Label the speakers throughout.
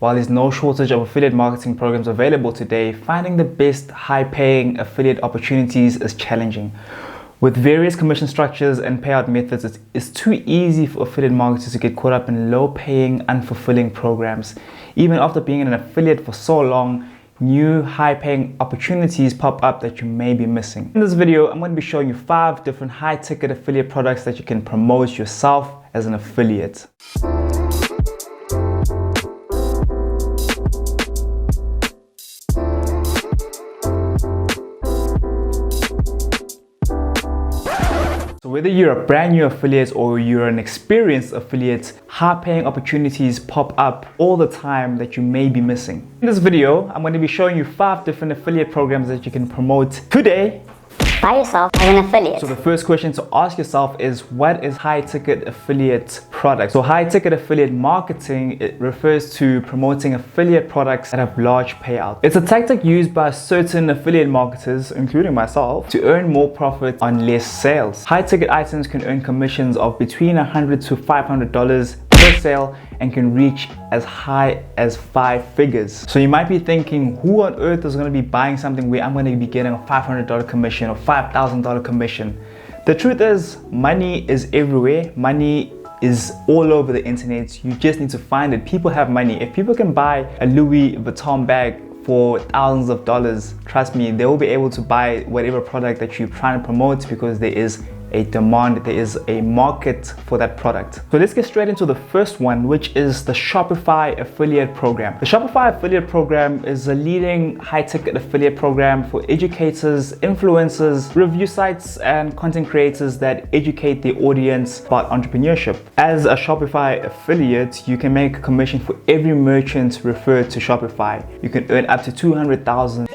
Speaker 1: While there's no shortage of affiliate marketing programs available today, finding the best high-paying affiliate opportunities is challenging. With various commission structures and payout methods, it's too easy for affiliate marketers to get caught up in low-paying, unfulfilling programs. Even after being an affiliate for so long, new high-paying opportunities pop up that you may be missing. In this video, I'm going to be showing you 5 different high-ticket affiliate products that you can promote yourself as an affiliate. So whether you're a brand new affiliate or you're an experienced affiliate, high-paying opportunities pop up all the time that you may be missing. In this video, I'm going to be showing you 5 different affiliate programs that you can promote today
Speaker 2: by yourself as an affiliate.
Speaker 1: So the first question to ask yourself is, what is high-ticket affiliate product? So high-ticket affiliate marketing, it refers to promoting affiliate products that have large payouts. It's a tactic used by certain affiliate marketers, including myself, to earn more profit on less sales. High-ticket items can earn commissions of between $100 to $500 per sale and can reach as high as 5 figures. So you might be thinking, who on earth is going to be buying something where I'm going to be getting a $500 commission or $5,000 commission? The truth is, money is everywhere. Money is all over the internet. You just need to find it. People have money. If people can buy a Louis Vuitton bag for thousands of dollars, trust me, they will be able to buy whatever product that you're trying to promote because there is a demand, there is a market for that product. So let's get straight into the first one, which is the Shopify affiliate program. The Shopify affiliate program is a leading high-ticket affiliate program for educators, influencers, review sites, and content creators that educate the audience about entrepreneurship. As a Shopify affiliate, you can make a commission for every merchant referred to Shopify. You can earn up to 200,000.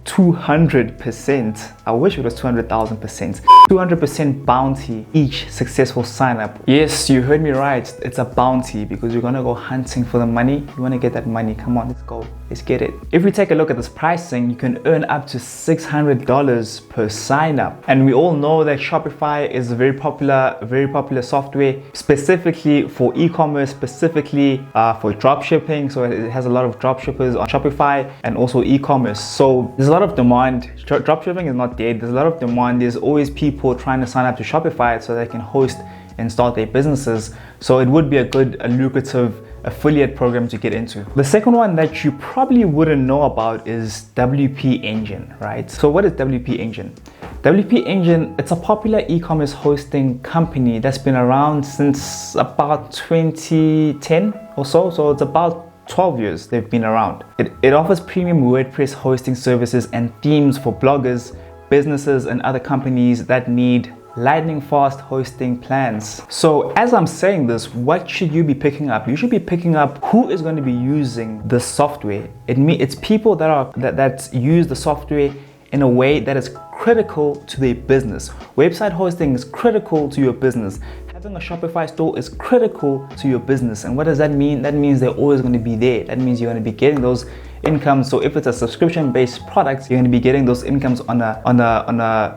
Speaker 1: 200%. I wish it was 200,000%. 200% bounty each successful sign up. Yes, you heard me right. It's a bounty because you're gonna go hunting for the money. You wanna get that money. Come on, let's go. Let's get it. If we take a look at this pricing, you can earn up to $600 per sign up. And we all know that Shopify is a very popular software, specifically for e-commerce, specifically for dropshipping. So it has a lot of dropshippers on Shopify and also e-commerce. So there's a lot of demand. Dropshipping is not dead. There's a lot of demand. There's always people trying to sign up to Shopify so they can host and start their businesses. So it would be a lucrative affiliate program to get into. The second one that you probably wouldn't know about is WP Engine, right? So what is WP Engine? WP Engine, it's a popular e-commerce hosting company that's been around since about 2010 or so. So it's about 12 years they've been around. It offers premium WordPress hosting services and themes for bloggers, businesses, and other companies that need lightning fast hosting plans. So as I'm saying this, what should you be picking up? You should be picking up who is going to be using the software. It's people that use the software in a way that is critical to their business. Website hosting is critical to your business. Having a Shopify store is critical to your business. And what does that mean? That means they're always going to be there. That means you're going to be getting those incomes. So if it's a subscription-based product, you're going to be getting those incomes on a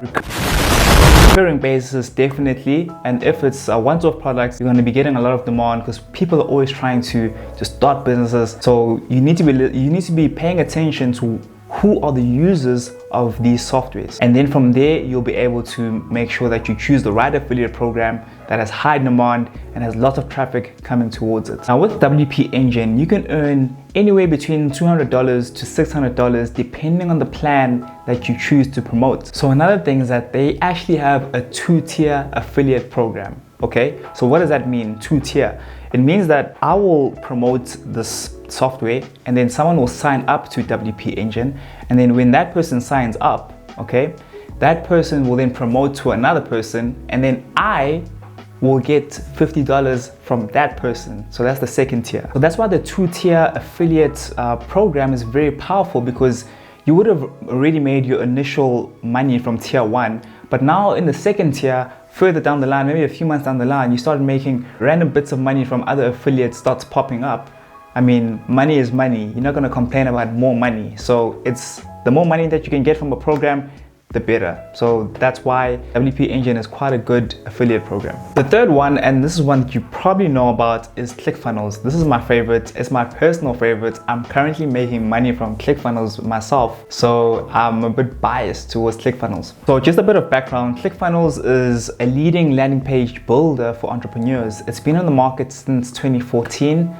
Speaker 1: recurring basis, definitely. And if it's a one-off product, you're going to be getting a lot of demand because people are always trying to start businesses. So you need to be paying attention to who are the users of these softwares, and then from there you'll be able to make sure that you choose the right affiliate program that has high demand and has lots of traffic coming towards it. Now with WP Engine, you can earn anywhere between $200 to $600 depending on the plan that you choose to promote. So another thing is that they actually have a 2-tier affiliate program. Okay, so what does that mean, 2-tier? It means that I will promote this software and then someone will sign up to WP Engine, and then when that person signs up, okay, that person will then promote to another person, and then I will get $50 from that person. So that's the second tier. So that's why the 2-tier affiliate program is very powerful, because you would have already made your initial money from tier 1, but now in the second tier, further down the line, maybe a few months down the line, you start making random bits of money from other affiliates starts popping up. I mean, money is money. You're not going to complain about more money. So it's the more money that you can get from a program, the better. So that's why WP Engine is quite a good affiliate program. The third one, and this is one that you probably know about, is ClickFunnels. This is my favorite. It's my personal favorite. I'm currently making money from ClickFunnels myself, so I'm a bit biased towards ClickFunnels. So just a bit of background, ClickFunnels is a leading landing page builder for entrepreneurs. It's been on the market since 2014.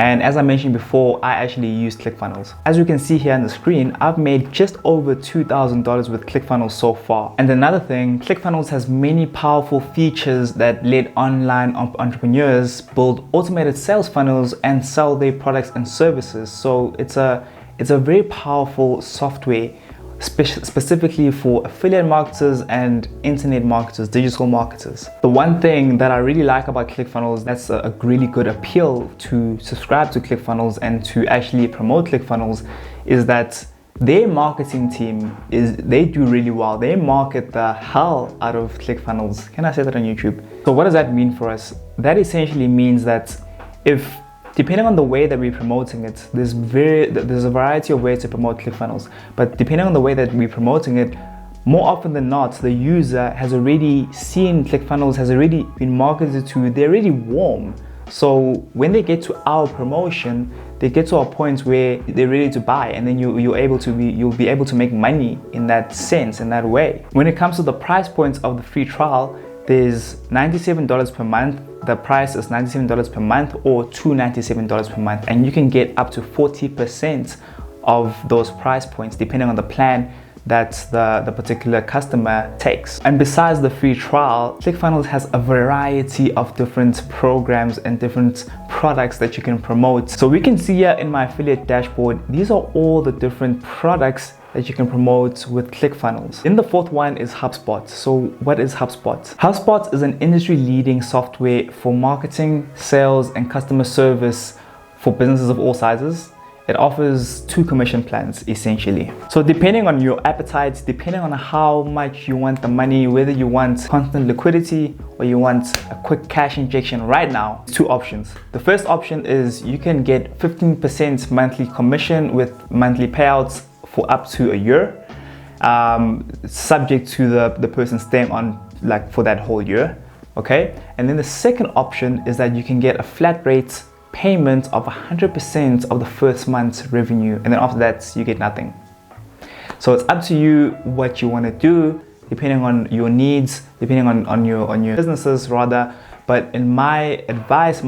Speaker 1: And as I mentioned before, I actually use ClickFunnels. As you can see here on the screen, I've made just over $2,000 with ClickFunnels so far. And another thing, ClickFunnels has many powerful features that let online entrepreneurs build automated sales funnels and sell their products and services. So it's a very powerful software specifically for affiliate marketers and internet marketers, digital marketers. The one thing that I really like about ClickFunnels, that's a really good appeal to subscribe to ClickFunnels and to actually promote ClickFunnels, is that their marketing team they do really well. They market the hell out of ClickFunnels. Can I say that on YouTube? So what does that mean for us? That essentially means that depending on the way that we're promoting it, there's a variety of ways to promote ClickFunnels, but depending on the way that we're promoting it, more often than not, the user has already seen ClickFunnels, has already been marketed to, they're already warm. So when they get to our promotion, they get to a point where they're ready to buy, and then you'll be able to make money in that sense, in that way. When it comes to the price points of the free trial, there's $97 per month. The price is $97 per month or $297 per month, and you can get up to 40% of those price points depending on the plan that the particular customer takes. And besides the free trial, ClickFunnels has a variety of different programs and different products that you can promote. So we can see here in my affiliate dashboard, these are all the different products that you can promote with ClickFunnels. Then the fourth one is HubSpot. So what is HubSpot? HubSpot is an industry-leading software for marketing, sales, and customer service for businesses of all sizes. It offers 2 commission plans essentially. So depending on your appetite, depending on how much you want the money, whether you want constant liquidity or you want a quick cash injection right now, 2 options. The first option is you can get 15% monthly commission with monthly payouts for up to a year, subject to the person staying on for that whole year, okay? And then the second option is that you can get a flat rate payment of 100% of the first month's revenue, and then after that you get nothing. So it's up to you what you want to do, depending on your needs, depending on your businesses rather. But in my advice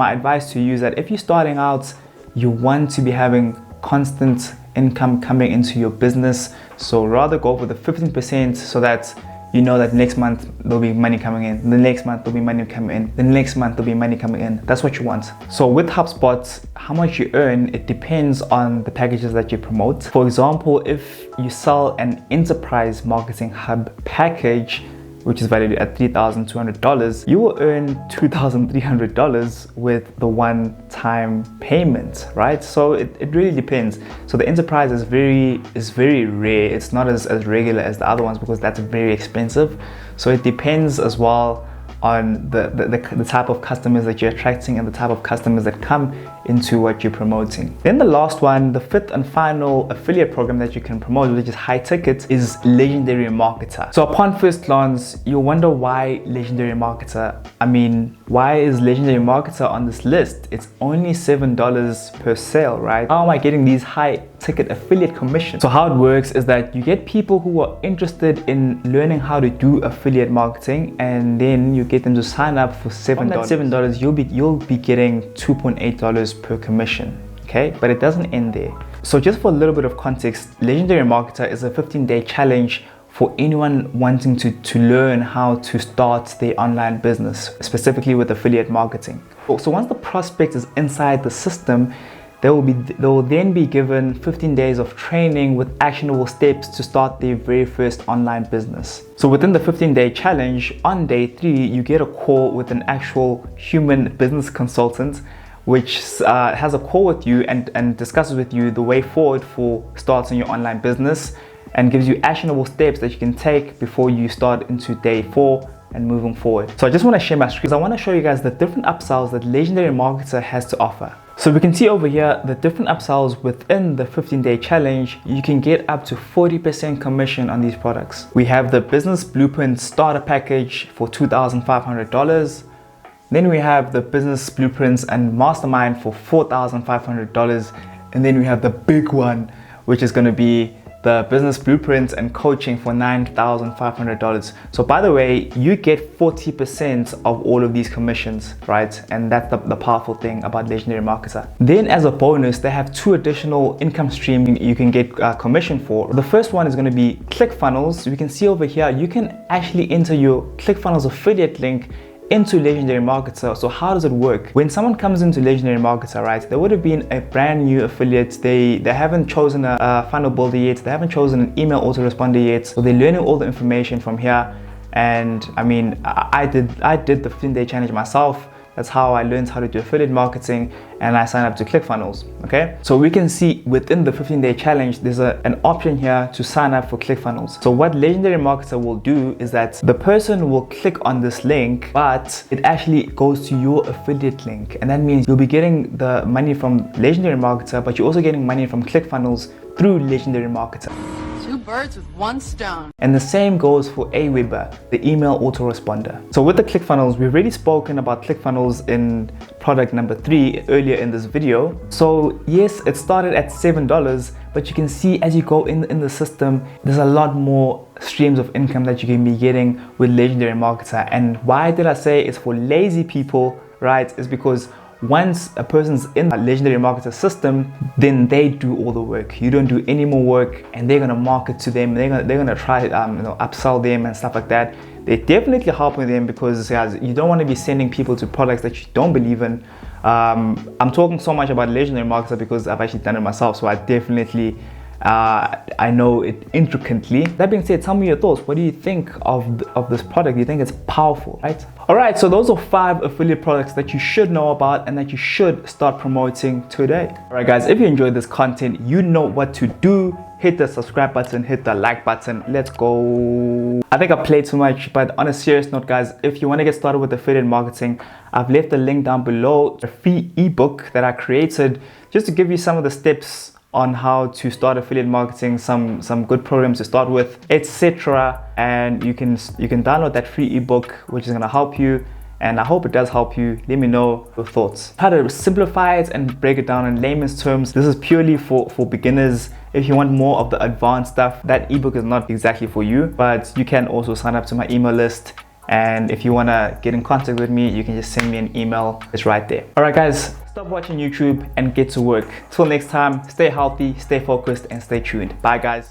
Speaker 1: to you is that if you're starting out, you want to be having constant income coming into your business. So rather go for the 15% so that you know that next month there'll be money coming in, the next month there'll be money coming in, the next month there'll be money coming in. That's what you want. So with HubSpot, how much you earn, it depends on the packages that you promote. For example, if you sell an enterprise marketing hub package, which is valued at $3,200, you will earn $2,300 with the one-time payment, right? So it really depends. So the enterprise is very rare. It's not as regular as the other ones because that's very expensive. So it depends as well on the type of customers that you're attracting and the type of customers that come into what you're promoting. Then the last one, the fifth and final affiliate program that you can promote, which is high ticket, is Legendary Marketer. So upon first glance, you'll wonder why Legendary Marketer. I mean, why is Legendary Marketer on this list? It's only $7 per sale, right? How am I getting these high ticket affiliate commissions? So how it works is that you get people who are interested in learning how to do affiliate marketing, and then you get them to sign up for $7. From that $7, you'll be getting $2.8 per commission, okay? But it doesn't end there. So just for a little bit of context, Legendary Marketer is a 15-day challenge for anyone wanting to learn how to start their online business, specifically with affiliate marketing. So once the prospect is inside the system, they will then be given 15 days of training with actionable steps to start their very first online business. So within the 15-day challenge, on day 3, you get a call with an actual human business consultant, which has a call with you and discusses with you the way forward for starting your online business and gives you actionable steps that you can take before you start into day 4 and moving forward. So I just want to share my screen because I want to show you guys the different upsells that Legendary Marketer has to offer. So we can see over here the different upsells within the 15-day challenge. You can get up to 40% commission on these products. We have the Business Blueprint Starter Package for $2,500. Then we have the Business Blueprints and Mastermind for $4,500. And then we have the big one, which is going to be the Business Blueprints and Coaching for $9,500. So by the way, you get 40% of all of these commissions, right? And that's the powerful thing about Legendary Marketer. Then as a bonus, they have 2 additional income streams you can get commission for. The first one is going to be ClickFunnels. You can see over here, you can actually enter your ClickFunnels affiliate link into Legendary Marketer. So how does it work? When someone comes into Legendary Marketer, right, they would have been a brand new affiliate. They haven't chosen a funnel builder yet. They haven't chosen an email autoresponder yet. So they're learning all the information from here. And I mean, I did the 15-day challenge myself. That's how I learned how to do affiliate marketing, and I signed up to ClickFunnels, okay? So we can see within the 15-day challenge, there's an option here to sign up for ClickFunnels. So what Legendary Marketer will do is that the person will click on this link, but it actually goes to your affiliate link. And that means you'll be getting the money from Legendary Marketer, but you're also getting money from ClickFunnels through Legendary Marketer.
Speaker 3: 2 birds with 1 stone.
Speaker 1: And the same goes for Aweber, the email autoresponder. So with the ClickFunnels, we've already spoken about ClickFunnels in product number 3 earlier in this video. So yes, it started at $7, but you can see as you go in the system, there's a lot more streams of income that you can be getting with Legendary Marketer. And why did I say it's for lazy people, right? Is because once a person's in a Legendary Marketer system, then they do all the work. You don't do any more work, and they're gonna market to them. They're gonna try upsell them and stuff like that. They're definitely helping them because guys, you don't want to be sending people to products that you don't believe in. I'm talking so much about Legendary Marketer because I've actually done it myself, so I definitely I know it intricately. That being said, tell me your thoughts. What do you think of this product? Do you think it's powerful, right? All right, so those are 5 affiliate products that you should know about and that you should start promoting today. All right, guys, if you enjoyed this content, you know what to do. Hit the subscribe button, hit the like button. Let's go. I think I played too much, but on a serious note, guys, if you want to get started with affiliate marketing, I've left the link down below, a free ebook that I created just to give you some of the steps on how to start affiliate marketing, some good programs to start with, etc. And you can download that free ebook, which is going to help you, and I hope it does help you. Let me know your thoughts. How to simplify it and break it down in layman's terms. This is purely for beginners. If you want more of the advanced stuff, that ebook is not exactly for you, but you can also sign up to my email list. And if you want to get in contact with me, you can just send me an email. It's right there. All right, guys, stop watching YouTube and get to work. Till next time, stay healthy, stay focused, and stay tuned. Bye, guys.